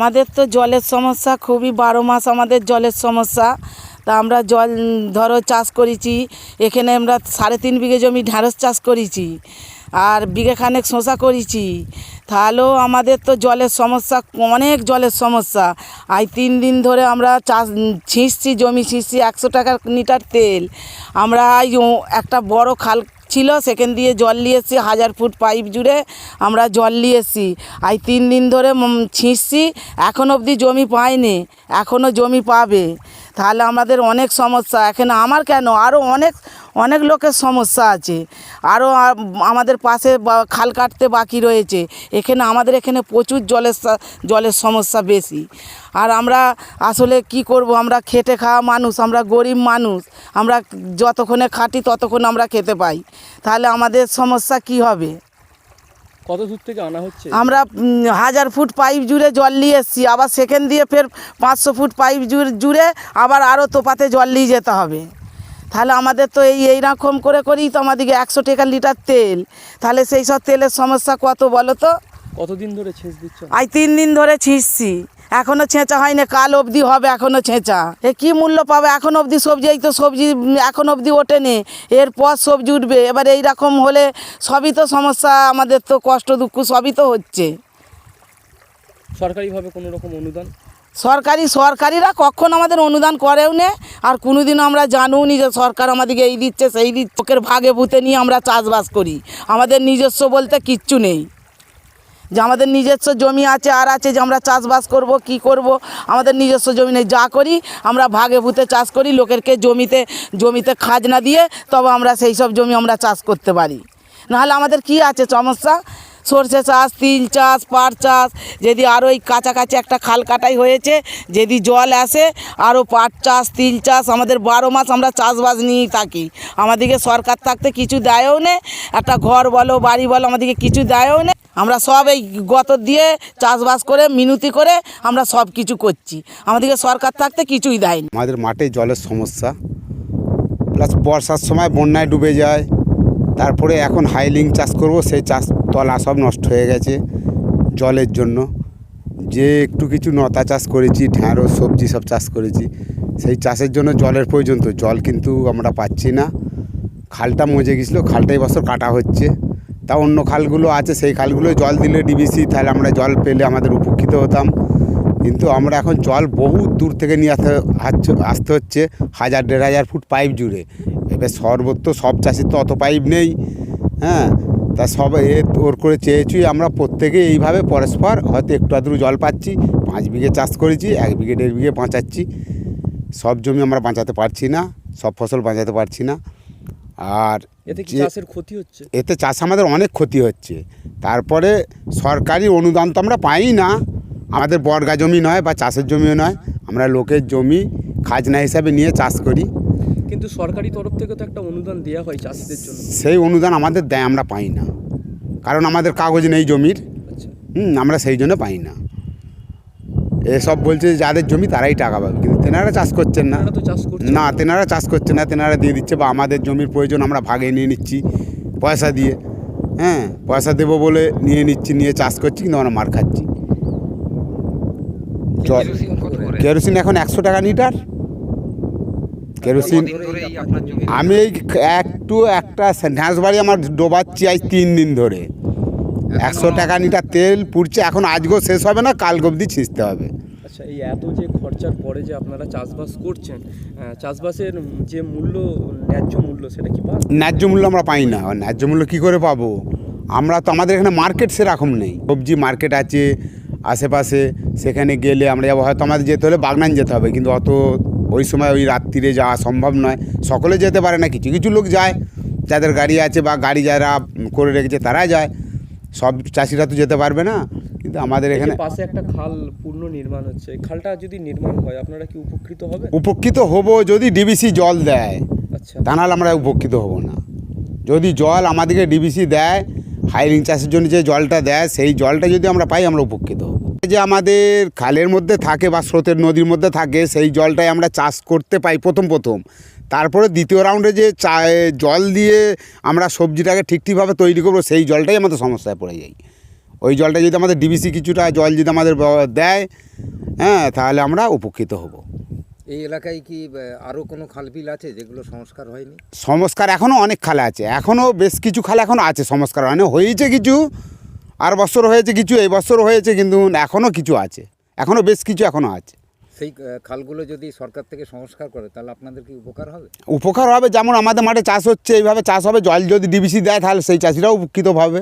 আমাদের তো জলের সমস্যা খুবই, 12 মাস আমাদের জলের সমস্যা। তা আমরা জল ধরো চাষ করেছি, এখানে আমরা 3.5 বিঘে জমি ঢ্যাঁড়স চাষ করেছি, আর বিঘেখানেক শসা করেছি। তাহলেও আমাদের তো জলের সমস্যা, অনেক জলের সমস্যা। আজ 3 দিন ধরে আমরা চাষ ছিঁচছি, জমি ছিঁচছি, 100 টাকার লিটার তেল। আমরা একটা বড় খাল ছিল, সেখান দিয়ে জল নিয়ে এসেছি, 1000 ফুট পাইপ জুড়ে আমরা জল নিয়ে এসেছি। আজ 3 দিন ধরে ছিঁচছি, এখনও অবধি জমি পাইনি, এখনও জমি পাবে। তাহলে আমাদের অনেক সমস্যা। এখানে আমার কেন, আরও অনেক লোকের সমস্যা আছে। আরও আমাদের পাশে খাল কাটতে বাকি রয়েছে। আমাদের এখানে প্রচুর জলের সমস্যা বেশি। আর আমরা আসলে কি করব, আমরা খেটে খাওয়া মানুষ, আমরা গরিব মানুষ, আমরা যতক্ষণে খাটি ততক্ষণ আমরা খেতে পাই। তাহলে আমাদের সমস্যা কি হবে? কত দূর থেকে আনা হচ্ছে? আমরা 1000 ফুট পাইপ জুড়ে জল নিয়ে এসেছি, আবার সেখান দিয়ে ফের 500 ফুট পাইপ জুড়ে আবার আরও তোপাতে জল নিয়ে যেতে হবে। তাহলে আমাদের তো এইরকম করেই তো আমাদেরকে 100 টাকা লিটার তেল। তাহলে সেই সব তেলের সমস্যা কত বলো তো? কতদিন ধরে ছেঁচ দিচ্ছ? আজ 3 দিন ধরে ছিঁচছি, এখনও ছেঁচা হয়নি, কাল অবধি হবে, এখনও ছেঁচা। কী মূল্য পাবে এখন অবধি সবজি? এই তো সবজি এখন অবধি ওঠেনি, এরপর সবজি উঠবে। এবার এইরকম হলে সবই তো সমস্যা, আমাদের তো কষ্ট দুঃখ সবই তো হচ্ছে। সরকারিভাবে কোনো রকম অনুদান? সরকারিরা কখন আমাদের অনুদান করেও নে, আর কোনোদিনও আমরা জানিও নি যে সরকার আমাদেরকে এই দিচ্ছে সেই দিচ্ছে। লোকের ভাগে ভূতে নিয়ে আমরা চাষবাস করি, আমাদের নিজস্ব বলতে কিচ্ছু নেই। যে আমাদের নিজস্ব জমি আছে আর আছে যে আমরা চাষবাস করব কি করব, আমাদের নিজস্ব জমি নেই। যা করি আমরা ভাগে ভূতে চাষ করি, লোকেরকে জমিতে খাজনা দিয়ে তবে আমরা সেই সব জমি আমরা চাষ করতে পারি। নাহলে আমাদের কি আছে সমস্যা? সরষে চাষ, তিল চাষ, পাট চাষ, যদি আরও এই কাছাকাছি একটা খাল কাটাই হয়েছে, যদি জল আসে আরও পাট চাষ, তিল চাষ, আমাদের 12 মাস আমরা চাষবাস নিয়েই থাকি। আমাদেরকে সরকার থাকতে কিছু দেয়ও না, একটা ঘর বলো বাড়ি বলো আমাদেরকে কিছু দেয়ও না। আমরা সব এই গতর দিয়ে চাষবাস করে মিনতি করে আমরা সব কিছু করছি, আমাদেরকে সরকার থাকতে কিছুই দেয়নি। আমাদের মাঠে জলের সমস্যা, প্লাস বর্ষার সময় বন্যায় ডুবে যায়। তারপরে এখন হাইলিং চাষ করব, সেই চাষ তলা সব নষ্ট হয়ে গেছে জলের জন্য। যে একটু কিছু নতা চাষ করেছি, ঢ্যাঁড়স সবজি সব চাষ করেছি, সেই চাষের জন্য জলের প্রয়োজন। তো জল কিন্তু আমরা পাচ্ছি না। খালটা মজে গেছিলো, খালটা এই বছর কাটা হচ্ছে। তা অন্য খালগুলো আছে, সেই খালগুলো জল দিলে ডিবিসি, তাহলে আমরা জল পেলে আমাদের উপকৃত হতাম। কিন্তু আমরা এখন জল বহু দূর থেকে নিয়ে আসতে হচ্ছে, 1000-1500 ফুট পাইপ জুড়ে। এবার সর্বত্র সব চাষির তো অত পাইপ নেই, হ্যাঁ। তা সব ওর করে চেয়েছি আমরা প্রত্যেকে এইভাবে পরস্পর, হয়তো একটু আধটু জল পাচ্ছি। 5 বিঘে চাষ করেছি, 1 বিঘে 1.5 বিঘে বাঁচাচ্ছি। সব জমি আমরা বাঁচাতে পারছি না, সব ফসল বাঁচাতে পারছি না। আর এতে কি চাষের ক্ষতি হচ্ছে? এতে চাষ আমাদের অনেক ক্ষতি হচ্ছে। তারপরে সরকারি অনুদান তো আমরা পাই না, আমাদের বর্গা জমি নয় বা চাষের জমিও নয়, আমরা লোকের জমি খাজনা হিসাবে নিয়ে চাষ করি। কিন্তু সরকারি তরফ থেকে তো একটা অনুদান দেওয়া হয় চাষিদের জন্য, সেই অনুদান আমাদের দেয়, আমরা পাই না, কারণ আমাদের কাগজ নেই জমির। আচ্ছা, আমরা সেই জন্য পাই না। এসব বলছে যাদের জমি তারাই টাকা পাবে, কিন্তু তেনারা চাষ করছেন না। না, তেনারা চাষ করছেন না, তেনারা দিয়ে দিচ্ছে, বা আমাদের জমির প্রয়োজন আমরা ভাগে নিয়ে নিচ্ছি পয়সা দিয়ে। হ্যাঁ, পয়সা দেবো বলে নিয়ে নিচ্ছি, নিয়ে চাষ করছি, কিন্তু আমরা মার খাচ্ছি। কেরোসিন এখন 100 টাকা লিটার কেরোসিন। আমি এই একটা ঢ্যাঁস বাড়ি আমার ডোবাচ্ছি আজ 3 দিন ধরে, 100 টাকা লিটার তেল পুড়ছে। এখন আজকেও শেষ হবে না, কাল অবধি ছিঁচতে হবে। আচ্ছা, এই এত যে খরচার পরে যে আপনারা চাষবাস করছেন, চাষবাসের যে মূল্য, ন্যায্য মূল্য, সেটা কি পান? ন্যায্য মূল্য আমরা পাই না। ন্যায্য মূল্য কী করে পাবো? আমরা তো, আমাদের এখানে মার্কেট সেরকম নেই। সবজি মার্কেট আছে আশেপাশে, সেখানে গেলে আমরা যাবো, হয়তো আমাদের যেতে হলে বাগনান যেতে হবে, কিন্তু অত ওই সময় ওই রাত্রিরে যাওয়া সম্ভব নয়। সকলে যেতে পারে না, কিছু কিছু লোক যায়, যাদের গাড়ি আছে বা গাড়ি যারা করে রেখেছে তারা যায়। সব চাষিরা তো যেতে পারবে না। কিন্তু আমাদের এখানে পাশে একটা খাল পূর্ণ নির্মাণ হচ্ছে, খালটা যদি নির্মাণ হয় আপনারা কি উপকৃত হবে? উপকৃত হব যদি ডিবিসি জল দেয়। আচ্ছা, তা নাহলে আমরা উপকৃত হব না। যদি জল আমাদেরকে ডিবিসি দেয়, হাইলিং চাষের জন্য যে জলটা দেয়, সেই জলটা যদি আমরা পাই আমরা উপকৃত হব। যে আমাদের খালের মধ্যে থাকে বা স্রোতের নদীর মধ্যে থাকে, সেই জলটাই আমরা চাষ করতে পাই প্রথম। তারপরে দ্বিতীয় রাউন্ডে যে জল দিয়ে আমরা সবজিটাকে ঠিকভাবে তৈরি করবো, সেই জলটাই আমাদের সমস্যায় পড়ে যাই। ওই জলটা যদি আমাদের ডিবিসি কিছুটা জল যদি আমাদের দেয়, হ্যাঁ, তাহলে আমরা উপকৃত হব। এই এলাকায় কি আরও কোনো খালবিল আছে যেগুলো সংস্কার হয়নি? সংস্কার এখনও অনেক খালে আছে, এখনও বেশ কিছু খালে এখনও আছে সংস্কার হয়নি, হয়েছে কিছু, আর বছর হয়েছে কিছু, এই বছর হয়েছে, কিন্তু এখনও কিছু আছে, এখনও বেশ কিছু এখনও আছে। সেই খালগুলো যদি সরকার থেকে সংস্কার করে তাহলে আপনাদের কি উপকার হবে? উপকার হবে, যেমন আমাদের মাঠে চাষ হচ্ছে এইভাবে চাষ হবে, জল যদি ডিবিসি দেয় তাহলে সেই চাষিরাও উপকৃত হবে।